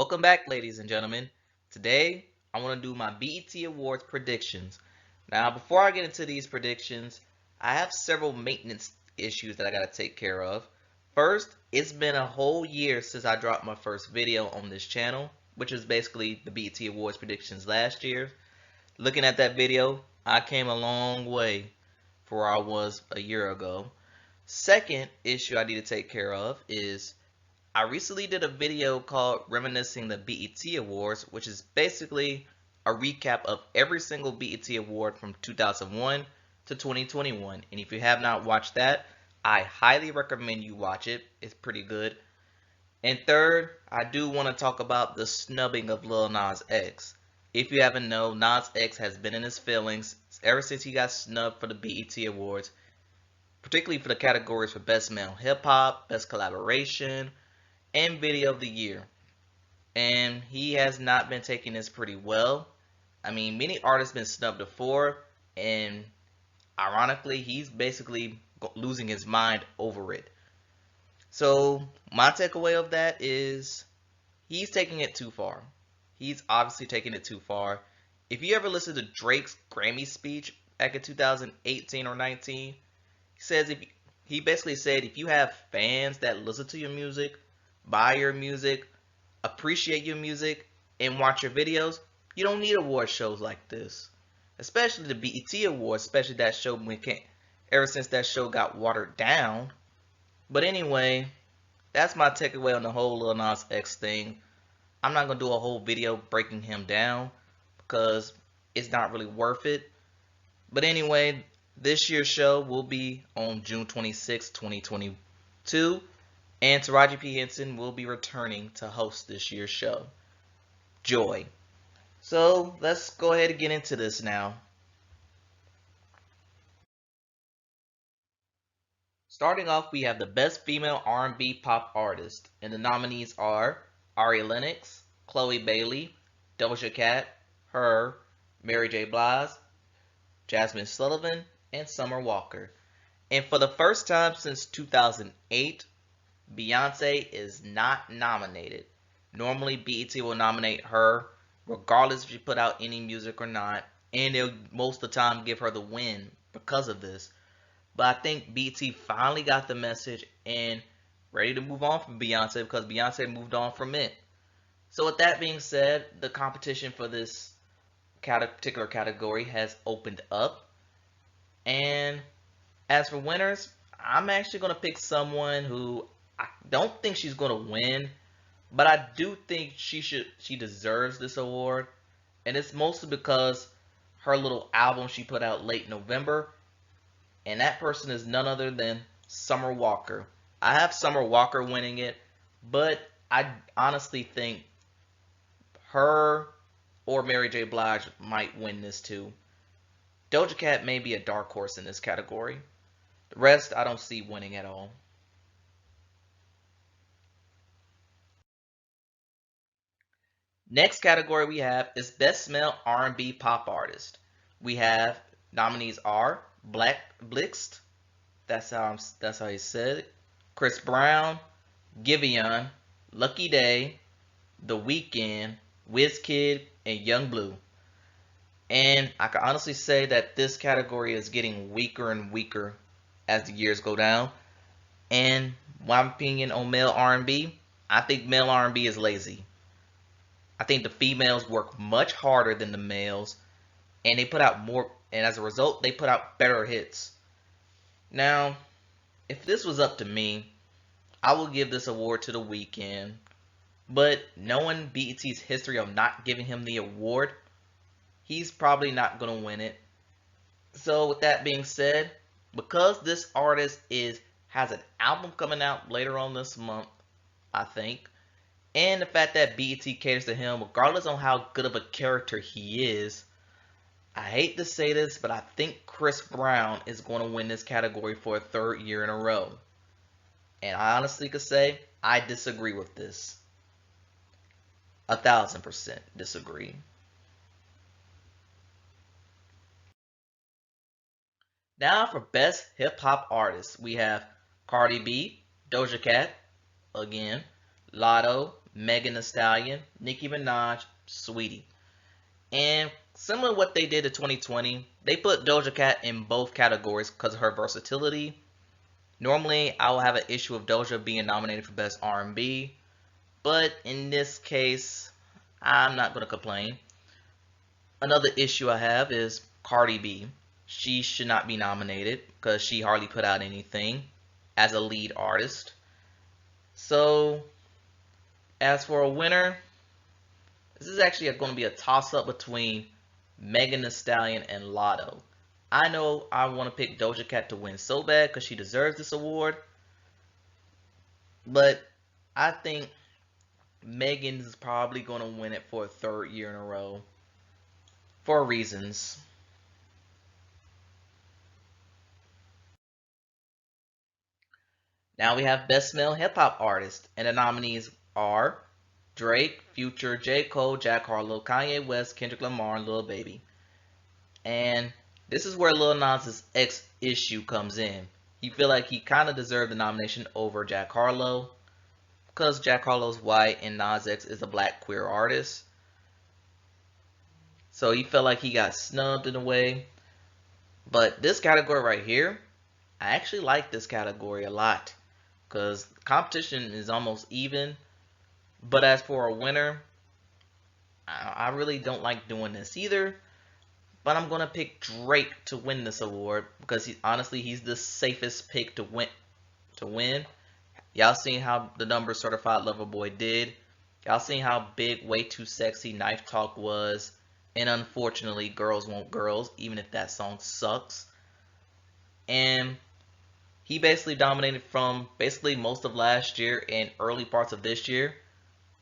Welcome back, ladies and gentlemen. Today, I want to do my BET Awards predictions. Now, before I get into these predictions, I have several maintenance issues that I got to take care of. First, it's been a whole year since I dropped my first video on this channel, which is basically the BET Awards predictions last year. Looking at that video, I came a long way from where I was a year ago. Second issue I need to take care of is I recently did a video called Reminiscing the BET Awards, which is basically a recap of every single BET Award from 2001 to 2021. And if you have not watched that, I highly recommend you watch it. It's pretty good. And third, I do want to talk about the snubbing of Lil Nas X. If you haven't known, Nas X has been in his feelings ever since he got snubbed for the BET Awards, particularly for the categories for Best Male Hip Hop, Best Collaboration, and Video of the Year. And he has not been taking this pretty well. I mean, many artists been snubbed before, and ironically, he's basically losing his mind over it. So my takeaway of that is he's taking it too far. He's obviously taking it too far. If you ever listen to Drake's Grammy speech back in 2018 or 19, he basically said if you have fans that listen to your music, buy your music, appreciate your music, and watch your videos, you don't need award shows like this. Especially the BET Awards, especially that show ever since that show got watered down. But anyway, that's my takeaway on the whole Lil Nas X thing. I'm not going to do a whole video breaking him down because it's not really worth it. But anyway, this year's show will be on June 26, 2022. And Taraji P. Henson will be returning to host this year's show. Joy. So let's go ahead and get into this now. Starting off, we have the Best Female R&B Pop Artist, and the nominees are Ari Lennox, Chloe Bailey, Doja Cat, Her, Mary J. Blige, Jasmine Sullivan, and Summer Walker. And for the first time since 2008, Beyonce is not nominated. Normally, BET will nominate her regardless if she put out any music or not, and they'll most of the time give her the win because of this. But I think BET finally got the message and ready to move on from Beyonce because Beyonce moved on from it. So with that being said, the competition for this particular category has opened up. And as for winners, I'm actually going to pick someone who I don't think she's going to win, but I do think she deserves this award. And it's mostly because her little album she put out late November, and that person is none other than Summer Walker. I have Summer Walker winning it, but I honestly think her or Mary J. Blige might win this too. Doja Cat may be a dark horse in this category. The rest I don't see winning at all. Next category we have is Best Male R&B Pop Artist. We have nominees are Black Blixt, that's how he said it, Chris Brown, Giveon, Lucky Day, The Weeknd, Wizkid, and Young Blue. And I can honestly say that this category is getting weaker and weaker as the years go down. And my opinion on male R&B, I think male R&B is lazy. I think the females work much harder than the males, and they put out more, and as a result, they put out better hits. Now, if this was up to me, I would give this award to The Weeknd, but knowing BET's history of not giving him the award, he's probably not going to win it. So with that being said, because this artist has an album coming out later on this month, I think, and the fact that BET caters to him regardless on how good of a character he is, I hate to say this, but I think Chris Brown is going to win this category for a third year in a row. And I honestly could say I disagree with this. 1000% disagree. Now for Best Hip Hop Artist, we have Cardi B, Doja Cat, again, Lotto, Megan Thee Stallion, Nicki Minaj, Sweetie. And similar to what they did in 2020, they put Doja Cat in both categories because of her versatility. Normally, I will have an issue of Doja being nominated for Best R&B, but in this case, I'm not going to complain. Another issue I have is Cardi B. She should not be nominated because she hardly put out anything as a lead artist. So, as for a winner, this is actually going to be a toss-up between Megan Thee Stallion and Lotto. I know I want to pick Doja Cat to win so bad because she deserves this award, but I think Megan is probably going to win it for a third year in a row for reasons. Now we have Best Male Hip Hop Artist, and the nominees are Drake, Future, J. Cole, Jack Harlow, Kanye West, Kendrick Lamar, and Lil Baby. And this is where Lil Nas' X issue comes in. He feel like he kind of deserved the nomination over Jack Harlow because Jack Harlow's white and Nas X is a black queer artist. So he felt like he got snubbed in a way. But this category right here, I actually like this category a lot because competition is almost even. But as for a winner, I really don't like doing this either. But I'm gonna pick Drake to win this award because honestly he's the safest pick to win. Y'all seen how the number Certified Lover Boy did. Y'all seen how big Way Too Sexy Knife Talk was. And unfortunately, Girls Want Girls, even if that song sucks. And he basically dominated from basically most of last year and early parts of this year.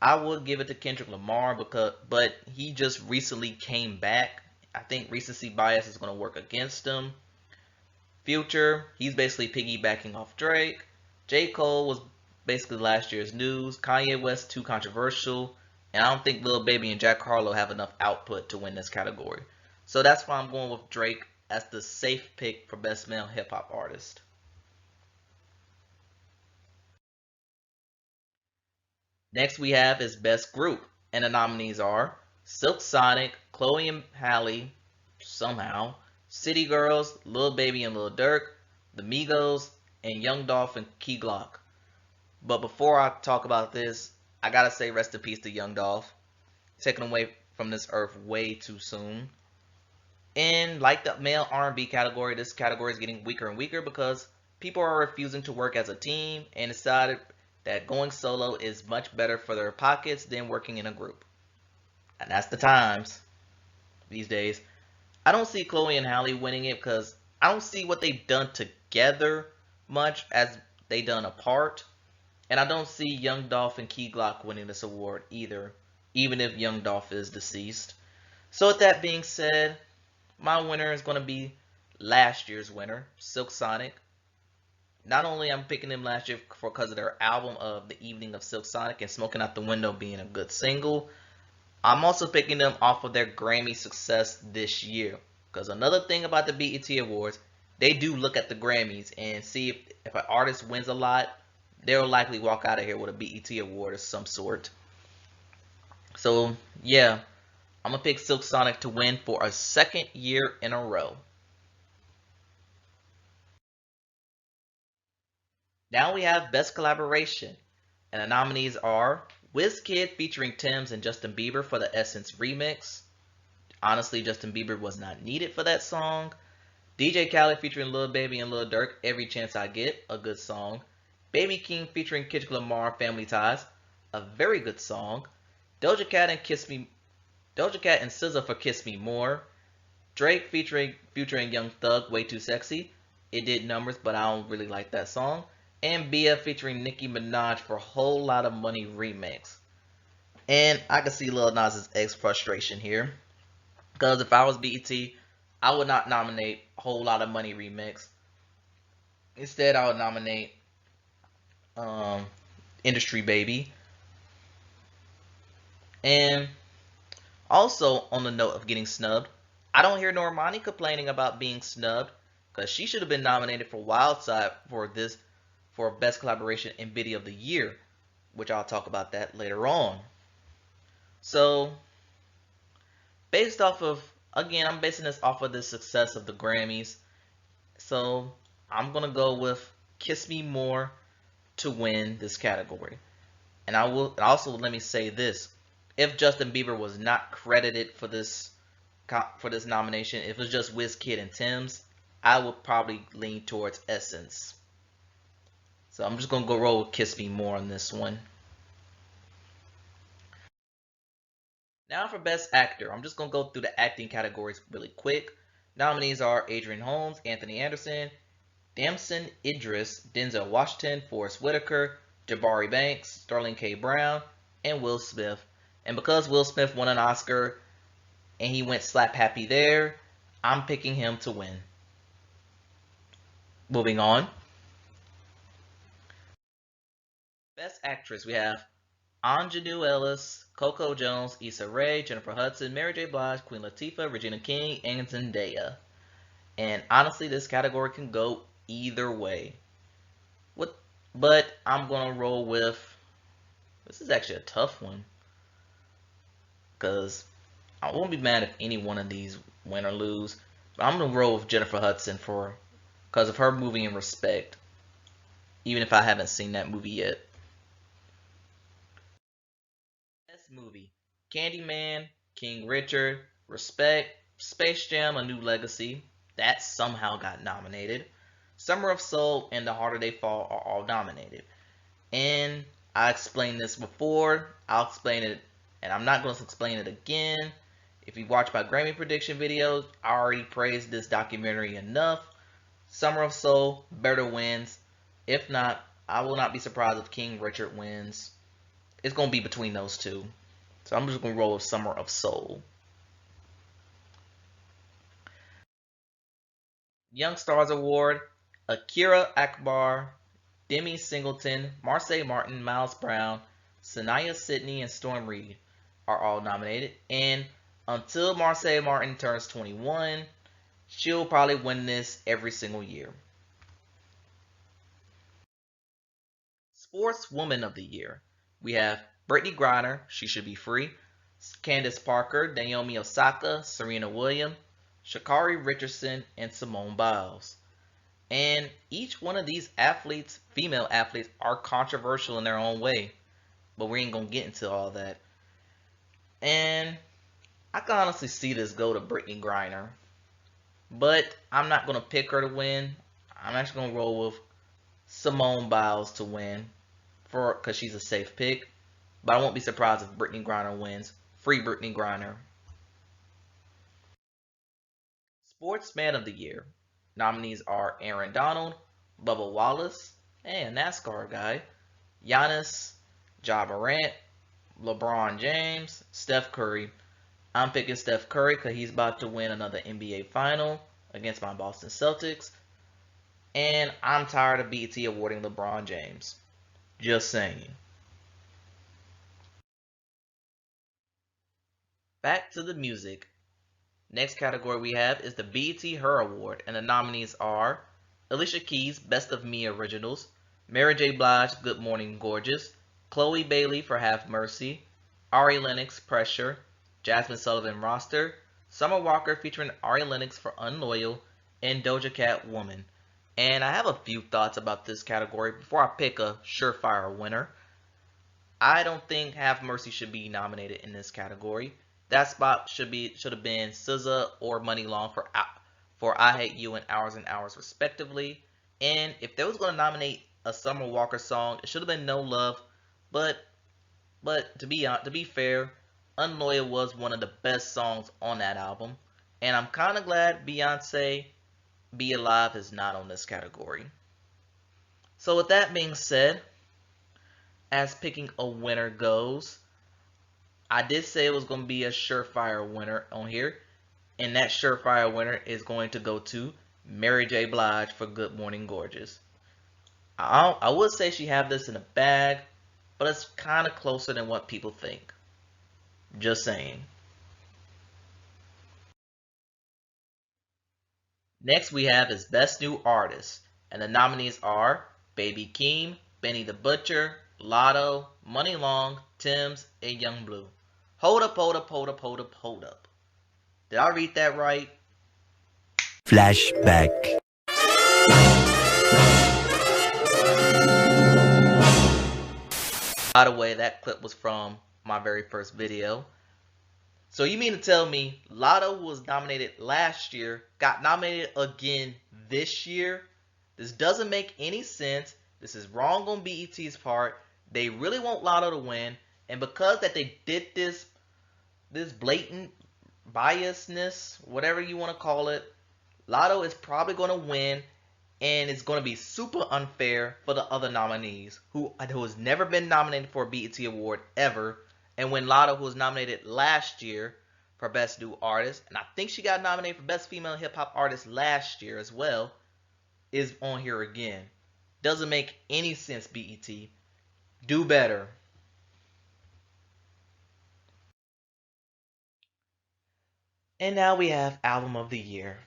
I would give it to Kendrick Lamar but he just recently came back. I think recency bias is going to work against him. Future, he's basically piggybacking off Drake. J. Cole was basically last year's news. Kanye West, too controversial. And I don't think Lil Baby and Jack Harlow have enough output to win this category. So that's why I'm going with Drake as the safe pick for Best Male Hip Hop Artist. Next we have is Best Group. And the nominees are Silk Sonic, Chloe and Halle, somehow, City Girls, Lil Baby and Lil Durk, The Migos, and Young Dolph and Key Glock. But before I talk about this, I gotta say rest in peace to Young Dolph. Taken away from this earth way too soon. And like the male R&B category, this category is getting weaker and weaker because people are refusing to work as a team and decided that going solo is much better for their pockets than working in a group. And that's the times these days. I don't see Chloe and Halle winning it because I don't see what they've done together much as they done apart. And I don't see Young Dolph and Key Glock winning this award either, even if Young Dolph is deceased. So with that being said, my winner is going to be last year's winner, Silk Sonic. Not only I'm picking them last year because of their album of The Evening of Silk Sonic and Smoking Out the Window being a good single, I'm also picking them off of their Grammy success this year. Because another thing about the BET Awards, they do look at the Grammys and see if an artist wins a lot, they'll likely walk out of here with a BET Award of some sort. So, yeah, I'm going to pick Silk Sonic to win for a second year in a row. Now we have Best Collaboration. And the nominees are WizKid featuring Tems and Justin Bieber for the Essence remix. Honestly, Justin Bieber was not needed for that song. DJ Khaled featuring Lil Baby and Lil Durk, Every Chance I Get, a good song. Baby King featuring Kendrick Lamar, Family Ties, a very good song. Doja Cat and SZA for Kiss Me More. Drake featuring Future and Young Thug, Way Too Sexy. It did numbers, but I don't really like that song. And Bia featuring Nicki Minaj for Whole Lot of Money remix. And I can see Lil Nas' X frustration here. Because if I was BET, I would not nominate Whole Lot of Money remix. Instead, I would nominate Industry Baby. And also, on the note of getting snubbed, I don't hear Normani complaining about being snubbed because she should have been nominated for Wildside for Best Collaboration and Video of the Year. which I'll talk about that later on. So, based off of, again, I'm basing this off of the success of the Grammys. So, I'm going to go with Kiss Me More to win this category. And I will also, let me say this. If Justin Bieber was not credited for this nomination, if it was just Wizkid and Tim's, I would probably lean towards Essence. So I'm just gonna go roll with Kiss Me More on this one. Now for Best Actor, I'm just gonna go through the acting categories really quick. Nominees are Adrian Holmes, Anthony Anderson, Damson Idris, Denzel Washington, Forest Whitaker, Jabari Banks, Sterling K. Brown, and Will Smith. And because Will Smith won an Oscar and he went slap happy there, I'm picking him to win. Moving on. Best Actress, we have Anjanou Ellis, Coco Jones, Issa Rae, Jennifer Hudson, Mary J. Blige, Queen Latifah, Regina King, and Zendaya. And honestly, this category can go either way. But I'm gonna roll with. This is actually a tough one because I won't be mad if any one of these win or lose. But I'm gonna roll with Jennifer Hudson because of her movie in Respect, even if I haven't seen that movie yet. Best movie: Candyman, King Richard, Respect, Space Jam: A New Legacy. That somehow got nominated. Summer of Soul and The Harder They Fall are all nominated. And I explained this before. I'll explain it, and I'm not going to explain it again. If you watch my Grammy prediction videos, I already praised this documentary enough. Summer of Soul better wins. If not, I will not be surprised if King Richard wins. It's going to be between those two. So I'm just going to roll with Summer of Soul. Youngstars Award, Akira Akbar, Demi Singleton, Marseille Martin, Miles Brown, Sanaya Sidney, and Storm Reed are all nominated. And until Marseille Martin turns 21, she'll probably win this every single year. Sportswoman of the Year. We have Brittany Griner, She Should Be Free, Candace Parker, Naomi Osaka, Serena Williams, Sha'Carri Richardson, and Simone Biles. And each one of these athletes, female athletes, are controversial in their own way. But we ain't going to get into all that. And I can honestly see this go to Brittany Griner. But I'm not going to pick her to win. I'm actually going to roll with Simone Biles to win because she's a safe pick. But I won't be surprised if Brittany Griner wins. Free Brittany Griner. Sportsman of the Year. Nominees are Aaron Donald, Bubba Wallace, and NASCAR guy, Giannis, Ja Morant, LeBron James, Steph Curry. I'm picking Steph Curry because he's about to win another NBA final against my Boston Celtics. And I'm tired of BET awarding LeBron James. Just saying. Back to the music. Next category we have is the BET Her Award, and the nominees are Alicia Keys, Best of Me Originals, Mary J. Blige, Good Morning Gorgeous, Chloe Bailey for Have Mercy, Ari Lennox, Pressure, Jasmine Sullivan, Roster, Summer Walker featuring Ari Lennox for Unloyal, and Doja Cat, Woman. And I have a few thoughts about this category before I pick a surefire winner. I don't think Have Mercy should be nominated in this category. That spot should have been SZA or Money Long for I Hate You and Hours respectively. And if they was going to nominate a Summer Walker song, it should have been No Love. But to be fair, Unloyal was one of the best songs on that album. And I'm kind of glad Beyonce Be Alive is not on this category. So with that being said, as picking a winner goes, I did say it was going to be a surefire winner on here, and that surefire winner is going to go to Mary J. Blige for Good Morning Gorgeous. I would say she have this in a bag, but it's kind of closer than what people think. Just saying. Next we have is Best New Artist, and the nominees are Baby Keem, Benny the Butcher, Lotto, Money Long, Tim's, and Young Blue. Hold up, hold up, hold up, hold up, hold up. Did I read that right? Flashback. By the way, that clip was from my very first video. So you mean to tell me Lotto was nominated last year, got nominated again this year? This doesn't make any sense. This is wrong on BET's part. They really want Lotto to win, and because that they did this blatant biasness, whatever you want to call it, Lotto is probably going to win, and it's going to be super unfair for the other nominees who has never been nominated for a BET Award ever. And when Lotto, who was nominated last year for Best New Artist, and I think she got nominated for Best Female Hip Hop Artist last year as well, is on here again. Doesn't make any sense, BET. Do better. And now we have Album of the Year.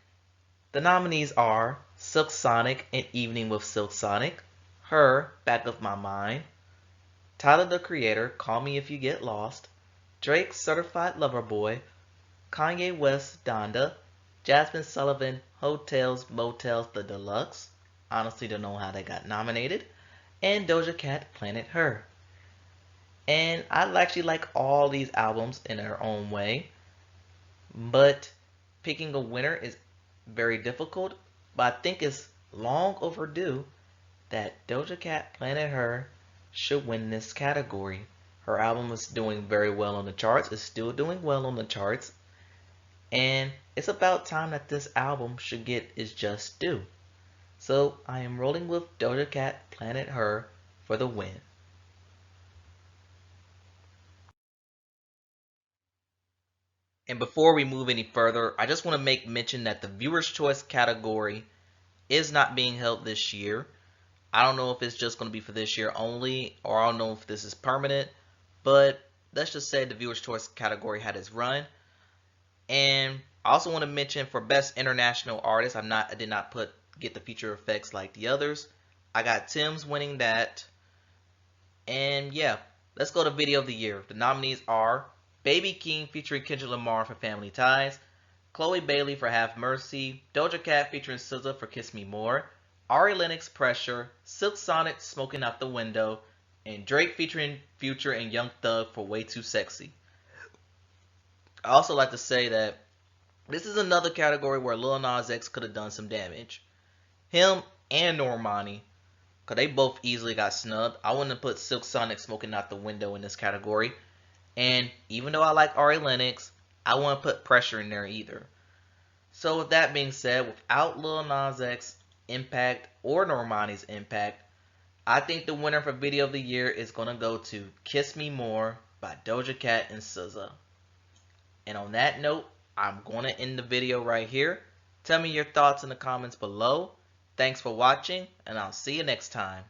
The nominees are Silk Sonic and Evening with Silk Sonic, Her, Back of My Mind, Tyler the Creator, Call Me If You Get Lost, Drake, Certified Lover Boy, Kanye West, Donda, Jasmine Sullivan, Hotels, Motels, The Deluxe, honestly don't know how they got nominated, and Doja Cat, Planet Her. And I actually like all these albums in their own way, but picking a winner is very difficult, but I think it's long overdue that Doja Cat, Planet Her should win this category. Her album is doing very well on the charts, is still doing well on the charts, and it's about time that this album should get its just due. So I am rolling with Doja Cat, Planet Her for the win. And before we move any further, I just want to make mention that the Viewer's Choice category is not being held this year. I don't know if it's just going to be for this year only, or I don't know if this is permanent, but let's just say the Viewer's Choice category had its run. And I also want to mention for Best International Artist, I did not get the feature effects like the others. I got Tim's winning that. And yeah, let's go to Video of the Year. The nominees are Baby King featuring Kendrick Lamar for Family Ties, Chloe Bailey for Have Mercy, Doja Cat featuring SZA for Kiss Me More, Ari Lennox, Pressure, Silk Sonic, Smoking Out the Window, and Drake featuring Future and Young Thug for Way Too Sexy. I also like to say that this is another category where Lil Nas X could have done some damage. Him and Normani, because they both easily got snubbed. I wouldn't have put Silk Sonic, Smoking Out the Window in this category. And even though I like Ari Lennox, I wouldn't put Pressure in there either. So with that being said, without Lil Nas X impact or Normani's impact, I think the winner for Video of the Year is going to go to Kiss Me More by Doja Cat and SZA. And on that note, I'm going to end the video right here. Tell me your thoughts in the comments below. Thanks for watching, and I'll see you next time.